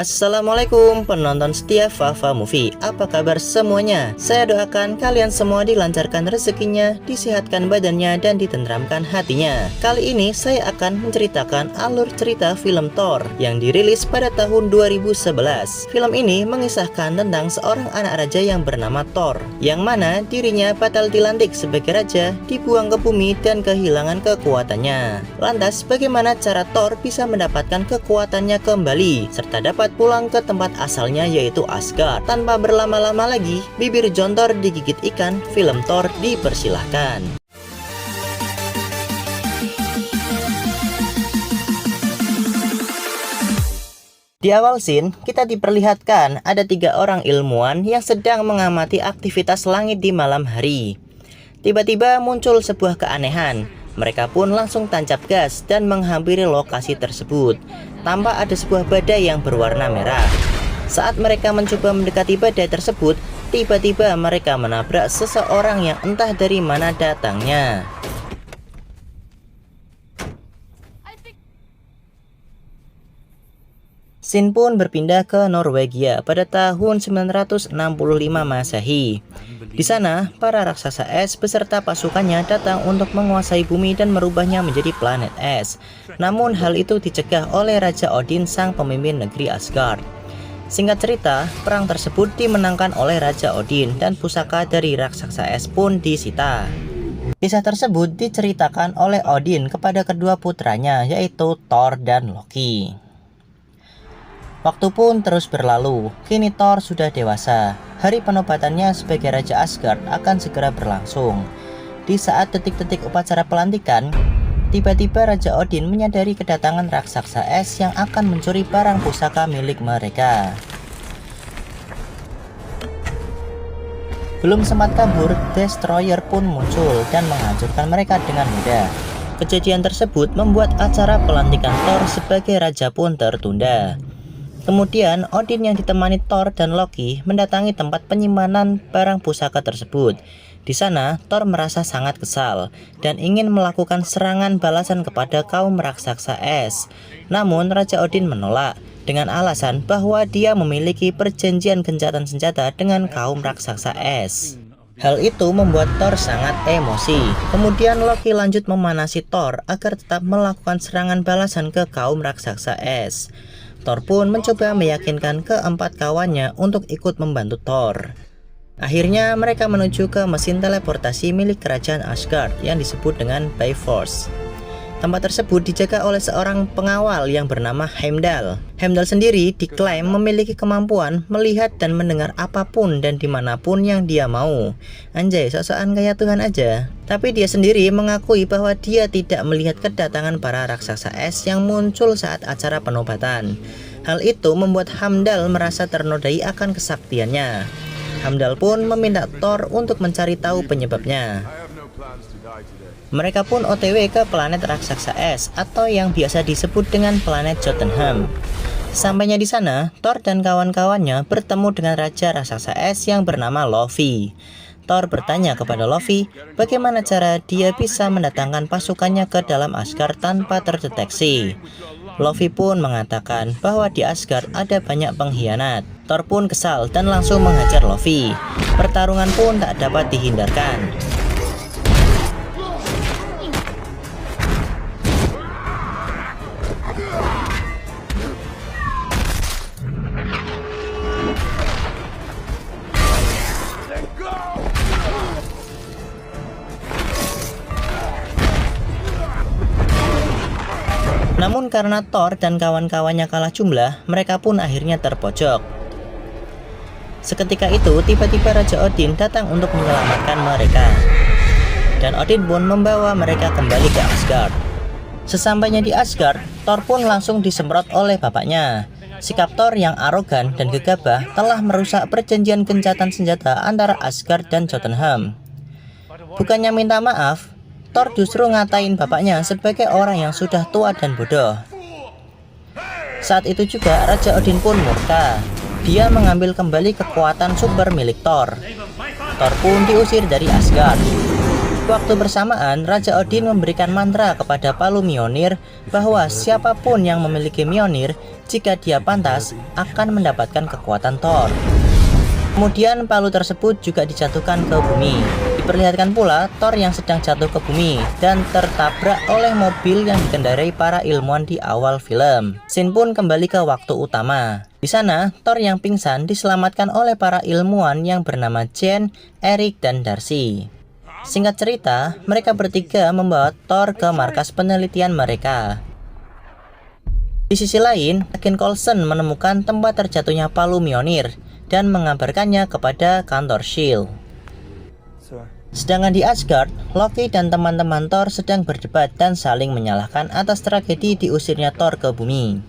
Assalamualaikum penonton setia Fafa Movie. Apa kabar semuanya? Saya doakan kalian semua dilancarkan rezekinya, disehatkan badannya, dan ditentramkan hatinya. Kali ini saya akan menceritakan alur cerita film Thor yang dirilis pada tahun 2011. Film ini mengisahkan tentang seorang anak raja yang bernama Thor, yang mana dirinya batal dilantik sebagai raja, dibuang ke bumi dan kehilangan kekuatannya. Lantas bagaimana cara Thor bisa mendapatkan kekuatannya kembali serta dapat pulang ke tempat asalnya, yaitu Asgard? Tanpa berlama-lama lagi, bibir jontor digigit ikan, film Thor dipersilahkan. Di awal scene, kita diperlihatkan ada 3 orang ilmuwan yang sedang mengamati aktivitas langit di malam hari. Tiba-tiba muncul sebuah keanehan. Mereka pun langsung tancap gas dan menghampiri lokasi tersebut. Tampak ada sebuah badai yang berwarna merah. Saat mereka mencoba mendekati badai tersebut, tiba-tiba mereka menabrak seseorang yang entah dari mana datangnya. Scene pun berpindah ke Norwegia pada tahun 965 Masehi. Di sana, para raksasa es beserta pasukannya datang untuk menguasai bumi dan merubahnya menjadi planet es. Namun hal itu dicegah oleh Raja Odin, sang pemimpin negeri Asgard. Singkat cerita, perang tersebut dimenangkan oleh Raja Odin dan pusaka dari raksasa es pun disita. Kisah tersebut diceritakan oleh Odin kepada kedua putranya, yaitu Thor dan Loki. Waktu pun terus berlalu, kini Thor sudah dewasa. Hari penobatannya sebagai Raja Asgard akan segera berlangsung. Di saat detik-detik upacara pelantikan, tiba-tiba Raja Odin menyadari kedatangan raksasa es yang akan mencuri barang pusaka milik mereka. Belum sempat kabur, Destroyer pun muncul dan menghancurkan mereka dengan mudah. Kejadian tersebut membuat acara pelantikan Thor sebagai raja pun tertunda. Kemudian Odin yang ditemani Thor dan Loki mendatangi tempat penyimpanan barang pusaka tersebut. Di sana Thor merasa sangat kesal dan ingin melakukan serangan balasan kepada kaum raksasa es. Namun Raja Odin menolak dengan alasan bahwa dia memiliki perjanjian gencatan senjata dengan kaum raksasa es. Hal itu membuat Thor sangat emosi. Kemudian Loki lanjut memanasi Thor agar tetap melakukan serangan balasan ke kaum raksasa es. Thor pun mencoba meyakinkan keempat kawannya untuk ikut membantu Thor. Akhirnya mereka menuju ke mesin teleportasi milik kerajaan Asgard yang disebut dengan Bifrost. Tempat tersebut dijaga oleh seorang pengawal yang bernama Heimdall. Heimdall sendiri diklaim memiliki kemampuan melihat dan mendengar apapun dan dimanapun yang dia mau. Anjay, sok-sokan kayak Tuhan aja. Tapi dia sendiri mengakui bahwa dia tidak melihat kedatangan para raksasa es yang muncul saat acara penobatan. Hal itu membuat Heimdall merasa ternodai akan kesaktiannya. Heimdall pun meminta Thor untuk mencari tahu penyebabnya. Mereka pun OTW ke planet raksasa es atau yang biasa disebut dengan planet Jotunheim. Sampainya di sana, Thor dan kawan-kawannya bertemu dengan raja raksasa es yang bernama Loki. Thor bertanya kepada Loki bagaimana cara dia bisa mendatangkan pasukannya ke dalam Asgard tanpa terdeteksi. Loki pun mengatakan bahwa di Asgard ada banyak pengkhianat. Thor pun kesal dan langsung menghajar Loki. Pertarungan pun tak dapat dihindarkan. Namun karena Thor dan kawan-kawannya kalah jumlah, mereka pun akhirnya terpojok. Seketika itu, tiba-tiba Raja Odin datang untuk menyelamatkan mereka. Dan Odin pun membawa mereka kembali ke Asgard. Sesampainya di Asgard, Thor pun langsung disemprot oleh bapaknya. Sikap Thor yang arogan dan gegabah telah merusak perjanjian gencatan senjata antara Asgard dan Jotunheim. Bukannya minta maaf, Thor justru ngatain bapaknya sebagai orang yang sudah tua dan bodoh. Saat itu juga Raja Odin pun murka. Dia mengambil kembali kekuatan super milik Thor. Thor pun diusir dari Asgard. Waktu bersamaan, Raja Odin memberikan mantra kepada palu Mjolnir bahwa siapapun yang memiliki Mjolnir, jika dia pantas, akan mendapatkan kekuatan Thor. Kemudian palu tersebut juga dijatuhkan ke bumi. Diperlihatkan pula Thor yang sedang jatuh ke bumi dan tertabrak oleh mobil yang dikendarai para ilmuwan di awal film. Scene pun kembali ke waktu utama. Di sana, Thor yang pingsan diselamatkan oleh para ilmuwan yang bernama Jane, Eric, dan Darcy. Singkat cerita, mereka bertiga membawa Thor ke markas penelitian mereka. Di sisi lain, agen Coulson menemukan tempat terjatuhnya palu Mjolnir dan mengabarkannya kepada kantor S.H.I.E.L.D. Sedangkan di Asgard, Loki dan teman-teman Thor sedang berdebat dan saling menyalahkan atas tragedi diusirnya Thor ke bumi.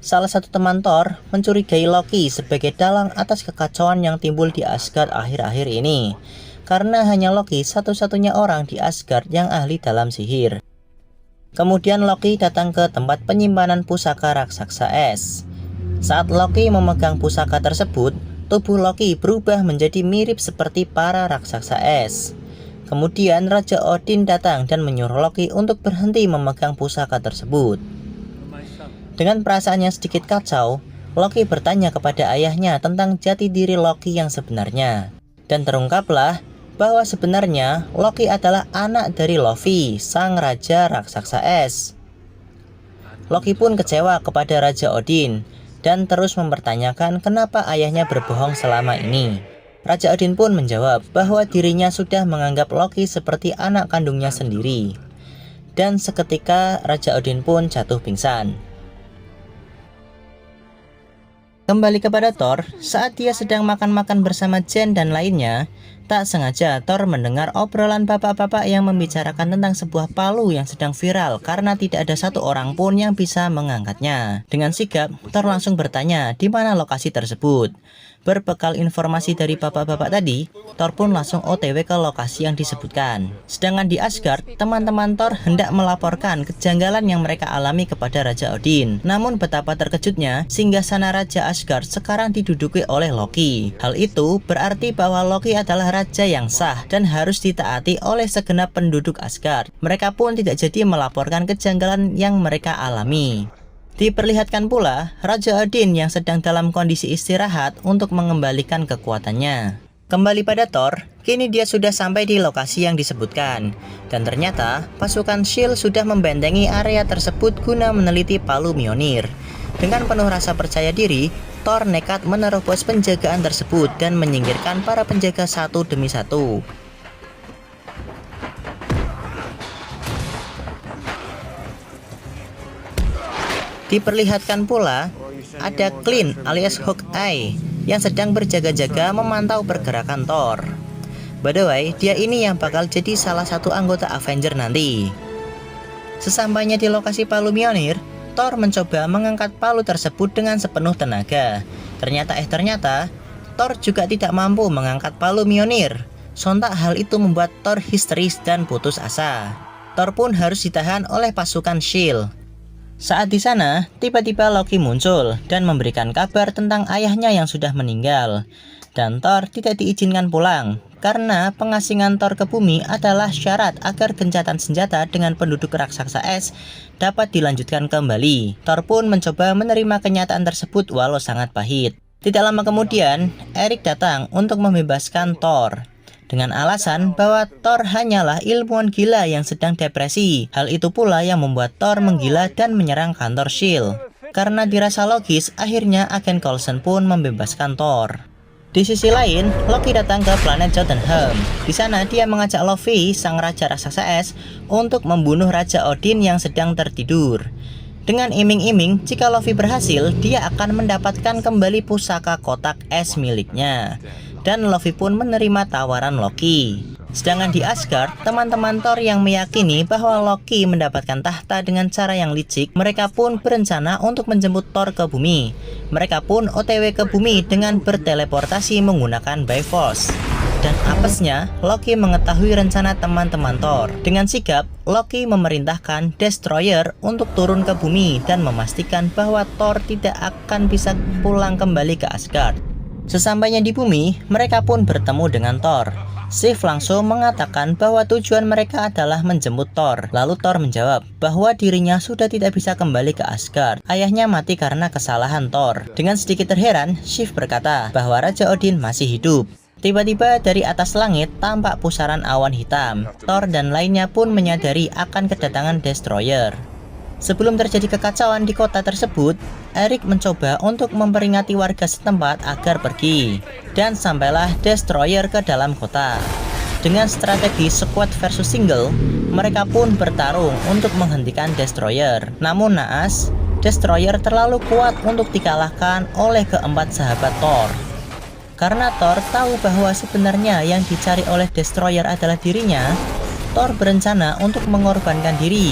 Salah satu teman Thor mencurigai Loki sebagai dalang atas kekacauan yang timbul di Asgard akhir-akhir ini, karena hanya Loki satu-satunya orang di Asgard yang ahli dalam sihir. Kemudian Loki datang ke tempat penyimpanan pusaka raksasa es. Saat Loki memegang pusaka tersebut, tubuh Loki berubah menjadi mirip seperti para raksasa es. Kemudian Raja Odin datang dan menyuruh Loki untuk berhenti memegang pusaka tersebut. Dengan perasaan yang sedikit kacau, Loki bertanya kepada ayahnya tentang jati diri Loki yang sebenarnya. Dan terungkaplah bahwa sebenarnya Loki adalah anak dari Loki, sang raja raksasa es. Loki pun kecewa kepada Raja Odin dan terus mempertanyakan kenapa ayahnya berbohong selama ini. Raja Odin pun menjawab bahwa dirinya sudah menganggap Loki seperti anak kandungnya sendiri. Dan seketika Raja Odin pun jatuh pingsan. Kembali kepada Thor, saat dia sedang makan-makan bersama Jane dan lainnya, tak sengaja Thor mendengar obrolan bapak-bapak yang membicarakan tentang sebuah palu yang sedang viral karena tidak ada satu orang pun yang bisa mengangkatnya. Dengan sigap, Thor langsung bertanya di mana lokasi tersebut. Berbekal informasi dari bapak-bapak tadi, Thor pun langsung OTW ke lokasi yang disebutkan. Sedangkan di Asgard, teman-teman Thor hendak melaporkan kejanggalan yang mereka alami kepada Raja Odin. Namun betapa terkejutnya, singgasana Raja Asgard sekarang diduduki oleh Loki. Hal itu berarti bahwa Loki adalah raja yang sah dan harus ditaati oleh segenap penduduk Asgard. Mereka pun tidak jadi melaporkan kejanggalan yang mereka alami. Diperlihatkan pula Raja Odin yang sedang dalam kondisi istirahat untuk mengembalikan kekuatannya. Kembali pada Thor, kini dia sudah sampai di lokasi yang disebutkan. Dan ternyata pasukan S.H.I.E.L.D. sudah membentengi area tersebut guna meneliti palu Mjolnir. Dengan penuh rasa percaya diri, Thor nekat menerobos penjagaan tersebut dan menyingkirkan para penjaga satu demi satu. Diperlihatkan pula ada Clint alias Hawkeye yang sedang berjaga-jaga memantau pergerakan Thor. By the way, dia ini yang bakal jadi salah satu anggota Avenger nanti. Sesampainya di lokasi palu Mjolnir, Thor mencoba mengangkat palu tersebut dengan sepenuh tenaga. Ternyata Thor juga tidak mampu mengangkat palu Mjolnir. Sontak hal itu membuat Thor histeris dan putus asa. Thor pun harus ditahan oleh pasukan S.H.I.E.L.D. Saat di sana, tiba-tiba Loki muncul dan memberikan kabar tentang ayahnya yang sudah meninggal. Dan Thor tidak diizinkan pulang, karena pengasingan Thor ke bumi adalah syarat agar gencatan senjata dengan penduduk raksasa es dapat dilanjutkan kembali. Thor pun mencoba menerima kenyataan tersebut walau sangat pahit. Tidak lama kemudian, Eric datang untuk membebaskan Thor dengan alasan bahwa Thor hanyalah ilmuwan gila yang sedang depresi. Hal itu pula yang membuat Thor menggila dan menyerang kantor S.H.I.E.L.D. Karena dirasa logis, akhirnya agen Coulson pun membebaskan Thor. Di sisi lain, Loki datang ke planet Jotunheim. Di sana dia mengajak Luffy, sang raja raksasa es, untuk membunuh Raja Odin yang sedang tertidur. Dengan iming-iming, jika Luffy berhasil, dia akan mendapatkan kembali pusaka kotak es miliknya. Dan Luffy pun menerima tawaran Loki. Sedangkan di Asgard, teman-teman Thor yang meyakini bahwa Loki mendapatkan tahta dengan cara yang licik, mereka pun berencana untuk menjemput Thor ke bumi. Mereka pun OTW ke bumi dengan berteleportasi menggunakan Bifrost. Dan apesnya, Loki mengetahui rencana teman-teman Thor. Dengan sigap, Loki memerintahkan Destroyer untuk turun ke bumi dan memastikan bahwa Thor tidak akan bisa pulang kembali ke Asgard. Sesampainya di bumi, mereka pun bertemu dengan Thor. Sif langsung mengatakan bahwa tujuan mereka adalah menjemput Thor. Lalu Thor menjawab bahwa dirinya sudah tidak bisa kembali ke Asgard. Ayahnya mati karena kesalahan Thor. Dengan sedikit terheran, Sif berkata bahwa Raja Odin masih hidup. Tiba-tiba dari atas langit tampak pusaran awan hitam. Thor dan lainnya pun menyadari akan kedatangan Destroyer. Sebelum terjadi kekacauan di kota tersebut, Erik mencoba untuk memperingati warga setempat agar pergi. Dan sampailah Destroyer ke dalam kota. Dengan strategi squad versus single, mereka pun bertarung untuk menghentikan Destroyer. Namun naas, Destroyer terlalu kuat untuk dikalahkan oleh keempat sahabat Thor. Karena Thor tahu bahwa sebenarnya yang dicari oleh Destroyer adalah dirinya, Thor berencana untuk mengorbankan diri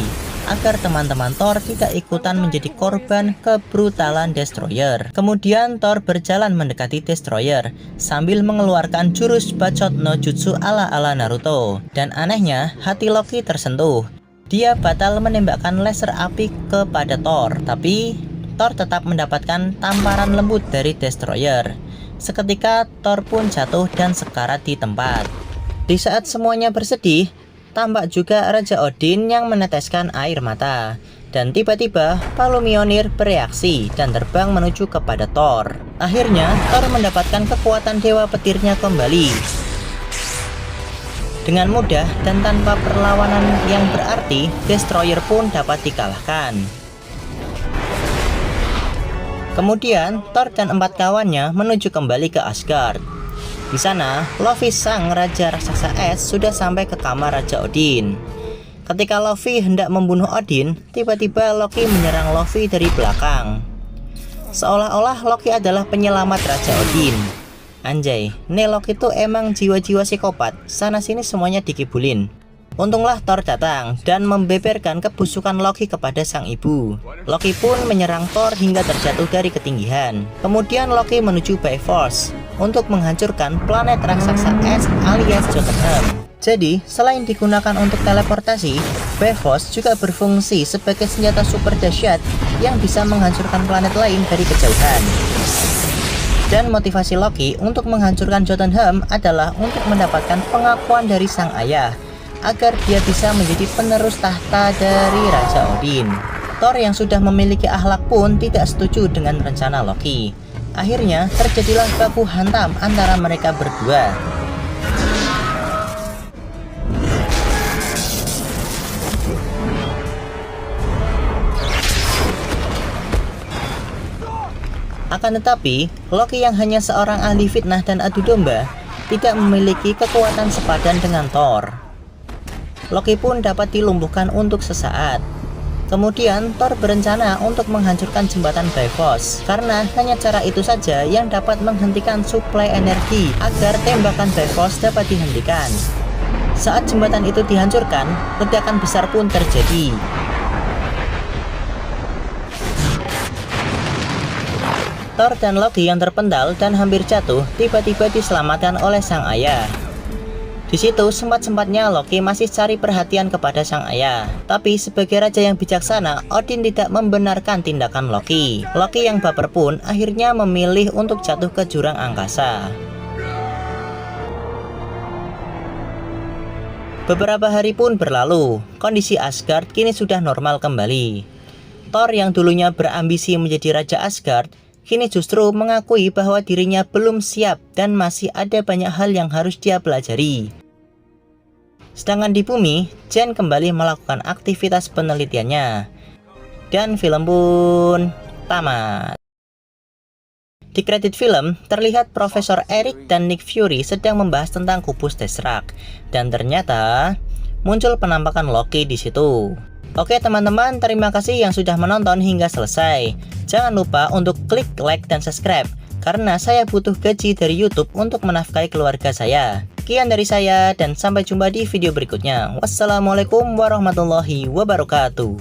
agar teman-teman Thor tidak ikutan menjadi korban kebrutalan Destroyer. Kemudian Thor berjalan mendekati Destroyer sambil mengeluarkan jurus bacot no jutsu ala-ala Naruto. Dan anehnya, hati Loki tersentuh. Dia batal menembakkan laser api kepada Thor, tapi Thor tetap mendapatkan tamparan lembut dari Destroyer. Seketika Thor pun jatuh dan sekarat di tempat. Di saat semuanya bersedih, tampak juga Raja Odin yang meneteskan air mata. Dan tiba-tiba Palu Mjolnir bereaksi dan terbang menuju kepada Thor. Akhirnya Thor mendapatkan kekuatan dewa petirnya kembali. Dengan mudah dan tanpa perlawanan yang berarti, Destroyer pun dapat dikalahkan. Kemudian Thor dan 4 kawannya menuju kembali ke Asgard. Di sana, Luffy sang raja raksasa es sudah sampai ke kamar Raja Odin. Ketika Luffy hendak membunuh Odin, tiba-tiba Loki menyerang Luffy dari belakang. Seolah-olah Loki adalah penyelamat Raja Odin. Anjay, nih Loki tuh emang jiwa-jiwa psikopat, sana-sini semuanya dikibulin. Untunglah Thor datang dan membeberkan kebusukan Loki kepada sang ibu. Loki pun menyerang Thor hingga terjatuh dari ketinggian. Kemudian Loki menuju Bifrost untuk menghancurkan planet raksasa es alias Jotunheim. Jadi, selain digunakan untuk teleportasi, Bifrost juga berfungsi sebagai senjata super dahsyat yang bisa menghancurkan planet lain dari kejauhan. Dan motivasi Loki untuk menghancurkan Jotunheim adalah untuk mendapatkan pengakuan dari sang ayah agar dia bisa menjadi penerus tahta dari Raja Odin. Thor yang sudah memiliki akhlak pun tidak setuju dengan rencana Loki. Akhirnya terjadilah baku hantam antara mereka berdua. Akan tetapi, Loki yang hanya seorang ahli fitnah dan adu domba tidak memiliki kekuatan sepadan dengan Thor. Loki pun dapat dilumpuhkan untuk sesaat. Kemudian Thor berencana untuk menghancurkan jembatan Bifrost, karena hanya cara itu saja yang dapat menghentikan suplai energi agar tembakan Bifrost dapat dihentikan. Saat jembatan itu dihancurkan, ledakan besar pun terjadi. Thor dan Loki yang terpental dan hampir jatuh tiba-tiba diselamatkan oleh sang ayah. Di situ sempat-sempatnya Loki masih cari perhatian kepada sang ayah. Tapi sebagai raja yang bijaksana, Odin tidak membenarkan tindakan Loki. Loki yang baper pun akhirnya memilih untuk jatuh ke jurang angkasa. Beberapa hari pun berlalu, kondisi Asgard kini sudah normal kembali. Thor yang dulunya berambisi menjadi Raja Asgard, kini justru mengakui bahwa dirinya belum siap dan masih ada banyak hal yang harus dia pelajari. Sedangkan di bumi, Jen kembali melakukan aktivitas penelitiannya. Dan film pun tamat. Di kredit film, terlihat Profesor Erik dan Nick Fury sedang membahas tentang kubus Tesseract. Dan ternyata muncul penampakan Loki di situ. Oke teman-teman, terima kasih yang sudah menonton hingga selesai. Jangan lupa untuk klik like dan subscribe, karena saya butuh gaji dari YouTube untuk menafkahi keluarga saya. Sekian dari saya dan sampai jumpa di video berikutnya. Wassalamualaikum warahmatullahi wabarakatuh.